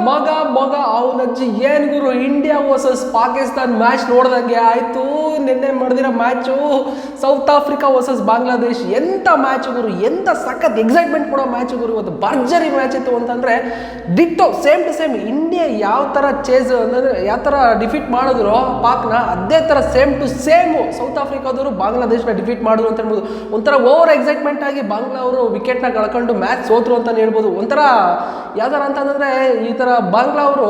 ಮಗ ಮಗ ಅವನಜ್ಜಿ ಏನ್ ಗುರು, ಇಂಡಿಯಾ ವರ್ಸಸ್ ಪಾಕಿಸ್ತಾನ್ ಮ್ಯಾಚ್ ನೋಡ್ದಂಗೆ ಆಯ್ತು. ನಿನ್ನೆ ಮಾಡಿದಿರೋ match South Africa versus Bangladesh, ಎಂತ ಮ್ಯಾಚ್ ಗುರು, ಎಂತ ಸಖತ್ ಎಕ್ಸೈಟ್ಮೆಂಟ್ ಕೊಡೋ ಮ್ಯಾಚ್ ಗುರು. ಇವತ್ತು ಭರ್ಜರಿ ಮ್ಯಾಚ್ ಇತ್ತು ಅಂತಂದ್ರೆ ditto same to same India ಯಾವ ತರ ಚೇಸ್ ಅಂದ್ರೆ ಯಾವ ತರ ಡಿಫೀಟ್ ಮಾಡಿದ್ರು ಪಾಕ್ನ, ಅದೇ ತರ ಸೇಮ್ ಟು ಸೇಮ್ ಸೌತ್ ಆಫ್ರಿಕಾದವರು ಬಾಂಗ್ಲಾದೇಶ್ನ ಡಿಫೀಟ್ ಮಾಡಿದ್ರು ಅಂತ ಹೇಳ್ಬೋದು. ಒಂಥರ ಓವರ್ ಎಕ್ಸೈಟ್ಮೆಂಟ್ ಆಗಿ ಬಾಂಗ್ಲಾ ಅವರು ವಿಕೆಟ್ನ ಕಳ್ಕೊಂಡು ಮ್ಯಾಚ್ ಸೋತ್ರು ಅಂತ ಹೇಳ್ಬೋದು. ಒಂಥರ ಯಾವ ಥರ ಅಂತಂದರೆ ಈ ಥರ ಬಾಂಗ್ಲಾ ಅವರು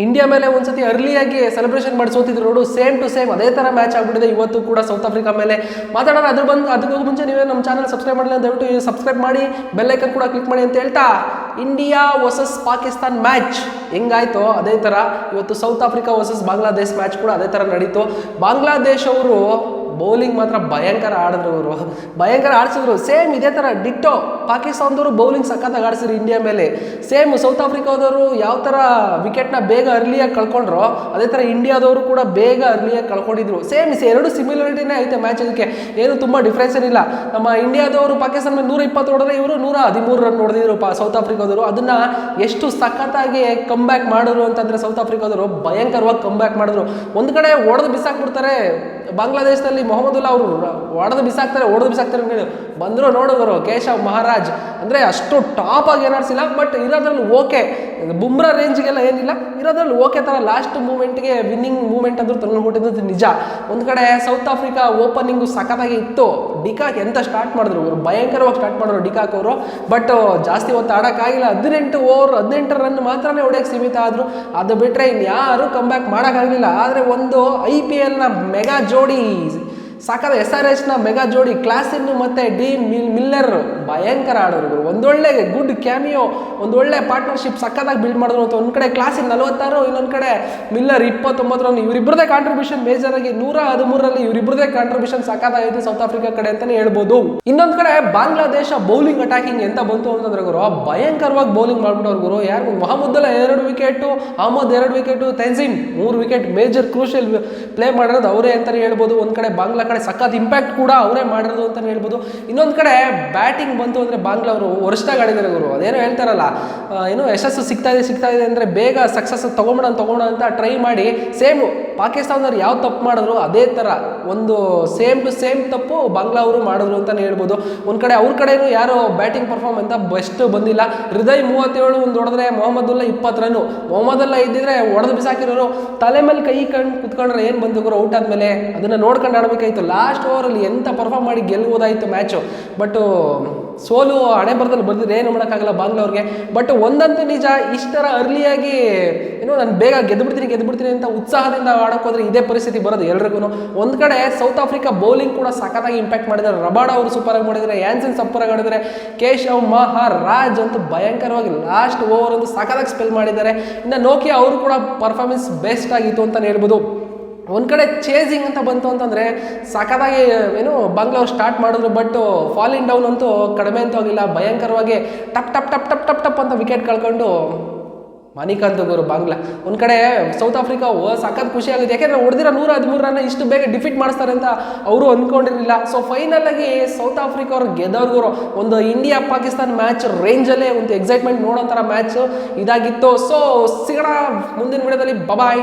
ಇಂಡಿಯಾ ಮೇಲೆ ಒಂದ್ಸತಿ ಅರ್ಲಿಯಾಗಿ ಸೆಲೆಬ್ರೇಷನ್ ಮಾಡಿ ಸೋತಿದ್ರು ನೋಡು, ಸೇಮ್ ಟು ಸೇಮ್ ಅದೇ ಥರ ಮ್ಯಾಚ್ ಆಗ್ಬಿಟ್ಟಿದೆ ಇವತ್ತು ಕೂಡ ಸೌತ್ ಆಫ್ರಿಕಾ ಮೇಲೆ. ಮಾತಾಡೋಣ ಅದಕ್ಕೂ ಮುಂಚೆ ನೀವೇ ನಮ್ಮ ಚಾನಲ್ ಸಬ್ಸ್ಕ್ರೈಬ್ ಮಾಡಲಿ ಅಂತ ದಯವಿಟ್ಟು ಸಬ್ಸ್ಕ್ರೈಬ್ ಮಾಡಿ, ಬೆಲ್ ಐಕನ್ ಕೂಡ ಕ್ಲಿಕ್ ಮಾಡಿ ಅಂತ ಹೇಳ್ತಾ, ಇಂಡಿಯಾ ವರ್ಸಸ್ ಪಾಕಿಸ್ತಾನ್ ಮ್ಯಾಚ್ ಹೆಂಗಾಯ್ತೋ ಅದೇ ಥರ ಇವತ್ತು south Africa versus Bangladesh match ಕೂಡ ಅದೇ ಥರ ನಡೀತು. ಬಾಂಗ್ಲಾದೇಶ್ ಅವರು ಬೌಲಿಂಗ್ ಮಾತ್ರ ಭಯಂಕರ ಆಡಿದ್ರು, ಅವರು ಭಯಂಕರ ಆಡಿಸಿದ್ರು. ಸೇಮ್ ಇದೇ ಥರ ಡಿಟ್ಟೋ ಪಾಕಿಸ್ತಾನದವರು ಬೌಲಿಂಗ್ ಸಖತ್ತಾಗಿ ಆಡಿಸಿದ್ರು ಇಂಡಿಯಾ ಮೇಲೆ. ಸೇಮ್ ಸೌತ್ ಆಫ್ರಿಕಾದವರು ಯಾವ ಥರ ವಿಕೆಟ್ನ ಬೇಗ ಅರ್ಲಿಯಾಗಿ ಕಳ್ಕೊಂಡ್ರೋ ಅದೇ ಥರ ಇಂಡಿಯಾದವರು ಕೂಡ ಬೇಗ ಅರ್ಲಿಯಾಗಿ ಕಳ್ಕೊಂಡಿದ್ರು. ಸೇಮ್ ಎರಡು ಸಿಮಿಲಾರಿಟಿನೇ ಐತೆ ಮ್ಯಾಚ್. ಇದಕ್ಕೆ ಏನು ತುಂಬ ಡಿಫ್ರೆನ್ಸ್ ಏನಿಲ್ಲ. ನಮ್ಮ ಇಂಡಿಯಾದವರು ಪಾಕಿಸ್ತಾನ ಮೇಲೆ 120 ಹೊಡೆದ್ರೆ ಇವರು 113 ರನ್ ಹೊಡೆದಿದ್ರು ಸೌತ್ ಆಫ್ರಿಕಾದವರು. ಅದನ್ನ ಎಷ್ಟು ಸಖತ್ತಾಗಿ ಕಮ್ ಬ್ಯಾಕ್ ಮಾಡಿದ್ರು ಅಂತಂದ್ರೆ ಸೌತ್ ಆಫ್ರಿಕಾದವರು ಭಯಂಕರವಾಗಿ ಕಮ್ ಬ್ಯಾಕ್ ಮಾಡಿದ್ರು. ಒಂದು ಕಡೆ ಹೊಡೆದು ಬಿಸಾಕ್ಬಿಡ್ತಾರೆ ಬಾಂಗ್ಲಾದೇಶದಲ್ಲಿ, ಮೊಹಮ್ಮದುಲ್ಲಾ ಅವರು ಹೊಡೆದು ಬಿಸಾಕ್ತಾರೆ ಬಂದರು ನೋಡಿದ್ರು ಕೇಶವ್ ಮಹಾರಾಜ್. ಅಂದರೆ ಅಷ್ಟು ಟಾಪ್ ಆಗಿ ಏನಾಡ್ಸಿಲ್ಲ, ಬಟ್ ಇರೋದ್ರಲ್ಲಿ ಓಕೆ, ಬುಮ್ರಾ ರೇಂಜ್ಗೆಲ್ಲ ಏನಿಲ್ಲ, ಇರೋದ್ರಲ್ಲಿ ಓಕೆ ಥರ ಲಾಸ್ಟ್ ಮೂಮೆಂಟ್ಗೆ ವಿನ್ನಿಂಗ್ ಮೂಮೆಂಟ್ ಅಂದ್ರೂ ತಂದುಕೊಟ್ಟಿದ್ದು ನಿಜ. ಒಂದು ಕಡೆ ಸೌತ್ ಆಫ್ರಿಕಾ ಓಪನಿಂಗು ಸಖತ್ತಾಗಿ ಇತ್ತು. ಡಿಕಾಕ್ ಎಂತ ಸ್ಟಾರ್ಟ್ ಮಾಡಿದ್ರು, ಅವರು ಭಯಂಕರವಾಗಿ ಸ್ಟಾರ್ಟ್ ಮಾಡಿದ್ರು ಡಿಕಾಕ್ ಅವರು. ಬಟ್ ಜಾಸ್ತಿ ಹೊತ್ತು ಆಡೋಕ್ಕಾಗಿಲ್ಲ. 18 ರನ್ ಮಾತ್ರನೇ ಹೊಡೆಯೋಕ್ಕೆ ಸೀಮಿತ ಆದರು. ಅದು ಬಿಟ್ಟರೆ ಇನ್ಯಾರು ಕಮ್ ಬ್ಯಾಕ್ ಮಾಡೋಕ್ಕಾಗಲಿಲ್ಲ. ಆದರೆ ಒಂದು IPLನ ಮೆಗಾ ಜೋಡಿ ಸಾಕಾದ SRHನ ಮೆಗಾ ಜೋಡಿ ಕ್ಲಾಸಿನ್ ಮತ್ತು ಡೀನ್ ಮಿಲ್ಲರ್ ಭಯಂಕರ ಆಡೋರು. ಒಂದೊಳ್ಳೆ ಗುಡ್ ಕ್ಯಾಮಿಯೋ, ಒಂದೊಳ್ಳೆ ಪಾರ್ಟ್ನರ್ಶಿಪ್ ಸಕ್ಕತ್ತಾಗಿ ಬಿಲ್ಡ್ ಮಾಡಿದ್ರು ಅಂತ. ಒಂದು ಕಡೆ ಕ್ಲಾಸಿನ್ 46, ಇನ್ನೊಂದು ಕಡೆ ಮಿಲ್ಲರ್ 29 ರನ್. ಇವರಿಬ್ಬರದೇ ಕಾಂಟ್ರಿಬ್ಯೂಷನ್ ಮೇಜರ್ ಆಗಿ 113ರಲ್ಲಿ ಇವರಿಬ್ಬರದೇ ಕಾಂಟ್ರಿಬ್ಯೂಷನ್ ಸಕ್ಕತ್ತಾಗಿತ್ತು ಸೌತ್ ಆಫ್ರಿಕಾ ಕಡೆ ಅಂತಾನೆ ಹೇಳ್ಬೋದು. ಇನ್ನೊಂದು ಕಡೆ ಬಾಂಗ್ಲಾದೇಶ ಬೌಲಿಂಗ್ ಅಟ್ಯಾಕಿಂಗ್ ಎಂತ ಬಂತು ಅಂತಂದ್ರೆ ಗುರು, ಭಯಂಕರವಾಗಿ ಬೌಲಿಂಗ್ ಮಾಡ್ಬಿಟ್ಟವ್ರು ಗುರು. ಯಾರು Mahmudullah 2 wicket, Ahmed 2 wicket, Tanzim 3 wicket, major crucial play ಮಾಡಿರೋದು ಅವರೇ ಅಂತಾನೆ ಹೇಳ್ಬೋದು. ಒಂದು ಕಡೆ ಬಾಂಗ್ಲಾ ಕಡೆ ಸಖತ್ ಇಂಪ್ಯಾಕ್ಟ್ ಕೂಡ ಅವರೇ ಮಾಡಿರೋದು ಅಂತಾನೆ ಹೇಳ್ಬೋದು. ಇನ್ನೊಂದು ಕಡೆ ಬ್ಯಾಟಿಂಗ್ ಬಂತು ಅಂದರೆ ಬಾಂಗ್ಲಾ ಅವರು ವರ್ಷದಾಗ ಆಡಿದ್ದಾರೆ ಗುರು. ಅದೇನೋ ಹೇಳ್ತಾರಲ್ಲ, ಏನೋ ಯಶಸ್ಸು ಸಿಗ್ತಾ ಇದೆ ಅಂದರೆ ಬೇಗ ಸಕ್ಸಸ್ ತಗೊಂಬೋಣ ಅಂತ ಟ್ರೈ ಮಾಡಿ, ಸೇಮ್ ಪಾಕಿಸ್ತಾನದವ್ರು ಯಾವ ತಪ್ಪು ಮಾಡಿದ್ರು ಅದೇ ಥರ ಒಂದು ಸೇಮ್ ಟು ಸೇಮ್ ತಪ್ಪು ಬಾಂಗ್ಲಾ ಅವರು ಮಾಡಿದ್ರು ಅಂತಲೇ ಹೇಳ್ಬೋದು. ಒಂದು ಕಡೆ ಅವ್ರ ಕಡೆನೂ ಯಾರು ಬ್ಯಾಟಿಂಗ್ ಪರ್ಫಾರ್ಮ್ ಅಂತ ಬೆಸ್ಟ್ ಬಂದಿಲ್ಲ. ಹೃದಯ್ 37 ಒಂದು ಹೊಡೆದ್ರೆ ಮೊಹಮ್ಮದುಲ್ಲಾ 20 ರನ್ನು. ಮೊಹಮ್ಮದುಲ್ಲಾ ಇದ್ದಿದ್ರೆ ಹೊಡೆದು ಬಿಸಾಕಿರೋರು. ತಲೆ ಮೇಲೆ ಕೈ ಕುತ್ಕೊಂಡ್ರೆ ಏನು ಬಂದು ಗುರು ಔಟ್ ಆದಮೇಲೆ, ಅದನ್ನು ನೋಡ್ಕೊಂಡು ಆಡಬೇಕಾಯ್ತು. ಲಾಸ್ಟ್ ಓವರಲ್ಲಿ ಎಂತ ಪರ್ಫಾರ್ಮ್ ಮಾಡಿ ಗೆಲ್ಲುವುದಾಯಿತು ಮ್ಯಾಚು. ಬಟ್ ಸೋಲು ಹಣೆ ಬರದಲ್ಲಿ ಬಂದಿದ್ರೆ ಏನು ಮಾಡೋಕ್ಕಾಗಲ್ಲ ಬಾಂಗ್ಲಾ ಅವ್ರಿಗೆ. ಬಟ್ ಒಂದಂತೂ ನಿಜ, ಇಷ್ಟರ ಅರ್ಲಿಯಾಗಿ ಏನೋ ನಾನು ಬೇಗ ಗೆದ್ದುಬಿಡ್ತೀನಿ ಅಂತ ಉತ್ಸಾಹದಿಂದ ಆಡೋಕೆ ಹೋದ್ರೆ ಇದೇ ಪರಿಸ್ಥಿತಿ ಬರೋದು ಎಲ್ರಿಗೂ. ಒಂದು ಕಡೆ ಸೌತ್ ಆಫ್ರಿಕಾ ಬೌಲಿಂಗ್ ಕೂಡ ಸಖತ್ತಾಗಿ ಇಂಪ್ಯಾಕ್ಟ್ ಮಾಡಿದ್ದಾರೆ. ರಬಾಡ ಅವರು ಸೂಪರ್ ಆಗಿ ಮಾಡಿದ್ದಾರೆ, ಯಾನ್ಸನ್ ಸೂಪರ್ ಆಗಿ ಆಡಿದ್ದಾರೆ, ಕೇಶವ್ ಮಹಾರಾಜ್ ಅಂತೂ ಭಯಂಕರವಾಗಿ ಲಾಸ್ಟ್ ಓವರ್ ಅಂತೂ ಸಖತ್ತಾಗಿ ಸ್ಪೆಲ್ ಮಾಡಿದ್ದಾರೆ. ಇನ್ನು ನೋಕಿಯಾ ಅವರು ಕೂಡ ಪರ್ಫಾರ್ಮೆನ್ಸ್ ಬೆಸ್ಟ್ ಆಗಿತ್ತು ಅಂತಲೇ ಹೇಳ್ಬೋದು. ಒಂದು ಕಡೆ ಚೇಸಿಂಗ್ ಅಂತ ಬಂತು ಅಂತಂದರೆ ಸಖತ್ತಾಗಿ ಏನು ಬಾಂಗ್ಲಾ ಅವ್ರು ಸ್ಟಾರ್ಟ್ ಮಾಡಿದ್ರು. ಬಟ್ ಫಾಲಿಂಗ್ ಡೌನ್ ಅಂತೂ ಕಡಿಮೆ ಅಂತೂ ಆಗಿಲ್ಲ. ಭಯಂಕರವಾಗಿ ಟಪ್ ಅಂತ ವಿಕೆಟ್ ಕಳ್ಕೊಂಡು ಮಣಿಕಾಂತ್ ಗುರು ಬಾಂಗ್ಲಾ. ಒಂದು ಕಡೆ ಸೌತ್ ಆಫ್ರಿಕಾ ಸಖತ್ ಖುಷಿ ಆಗುತ್ತೆ, ಯಾಕೆಂದರೆ ಹೊಡೆದಿರೋ 113 ರನ್ ಇಷ್ಟು ಬೇಗ ಡಿಫೀಟ್ ಮಾಡಿಸ್ತಾರೆ ಅಂತ ಅವರು ಅಂದ್ಕೊಂಡಿರಲಿಲ್ಲ. ಸೊ ಫೈನಲ್ ಆಗಿ ಸೌತ್ ಆಫ್ರಿಕಾ ಅವ್ರು ಗೆದ್ದವ್ರಿಗೂ ಒಂದು ಇಂಡಿಯಾ ಪಾಕಿಸ್ತಾನ್ ಮ್ಯಾಚ್ ರೇಂಜಲ್ಲೇ ಒಂದು ಎಕ್ಸೈಟ್ಮೆಂಟ್ ನೋಡೋ ಥರ ಮ್ಯಾಚ್ ಇದಾಗಿತ್ತು. ಸೊ ಸಿಗೋಣ ಮುಂದಿನ ವಿಡಿಯೋದಲ್ಲಿ. ಬಾಯ್.